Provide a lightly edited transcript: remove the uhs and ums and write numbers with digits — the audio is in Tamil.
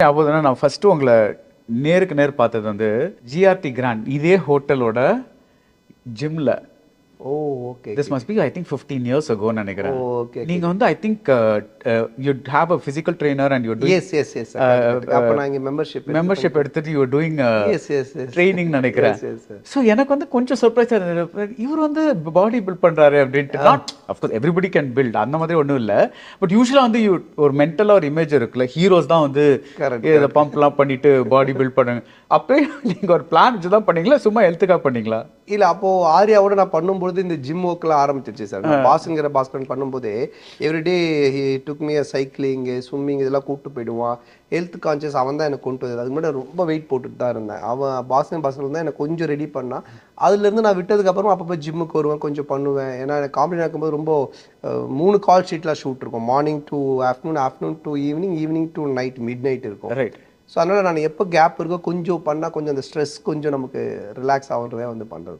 ஞாபகம் நான் ஃபர்ஸ்ட் உங்களை நேருக்கு நேர் பார்த்தது வந்து ஜிஆர்டி கிராண்ட் இதே ஹோட்டலோட ஜிம்ல. Oh okay. This must be I think 15 years ago நினைக்கிறேன். ஓகே. நீங்க வந்து I think you have a physical trainer and you're doing yes அப்ப நான் இங்க மெம்பர்ஷிப் எடுத்துட்டு you're doing எஸ் ட்ரைனிங் நினைக்கிறேன். சோ எனக்கு வந்து கொஞ்சம் சர்ப்ரைஸா இருந்தது. இவர் வந்து பாடி பில்ட் பண்றாரு அப்படின்ட்டு. Not of course everybody can build அந்த மாதிரி ஒண்ணும் இல்ல. பட் யூசுவலா வந்து ஒரு மென்டலா ஒரு இமேஜ் இருக்குல்ல, ஹீரோஸ் தான் வந்து இதை பம்ப்லாம் பண்ணிட்டு பாடி பில்ட் பண்ணுங்க. அப்பயே நீங்க ஒரு பிளான் வச்சு தான் பண்ணீங்களா, சும்மா ஹெல்த்துக்காக பண்ணீங்களா? இல்ல அப்போ ஆர்யாவோட நான் பண்ணும்போது இந்த ஜிம் ஒர்க்லாம் ஆரம்பிச்சிருச்சு சார். பாஸ்ங்கிற பாஸ்கரன் பண்ணும்போது everyday he took me cycling swimming இதெல்லாம் கூப்பிட்டு போயிடுவான். ஹெல்த் கான்சியஸ் அவன் தான் எனக்கு கொண்டு வந்தது. அதுக்கு முன்னாடி ரொம்ப வெயிட் போட்டுட்டு தான் இருந்தேன். அவன் பாஸ்கரன் தான் எனக்கு கொஞ்சம் ரெடி பண்ணான். அதுலேருந்து நான் விட்டதுக்கப்புறம் அப்போ போய் ஜிம்முக்கு வருவேன், கொஞ்சம் பண்ணுவேன். ஏன்னா எனக்கு காமெடி நடக்கும்போது ரொம்ப 3 கால் ஷீட்லாம் ஷூட் இருக்கும். Morning to afternoon, afternoon to evening, evening to night, mid night இருக்கும். ரைட். ஸோ அதனால் நான் எப்போ கேப் இருக்கோ கொஞ்சம் பண்ணால் கொஞ்சம் அந்த ஸ்ட்ரெஸ் கொஞ்சம் நமக்கு ரிலாக்ஸ் ஆகுறதே வந்து பண்ணுறது.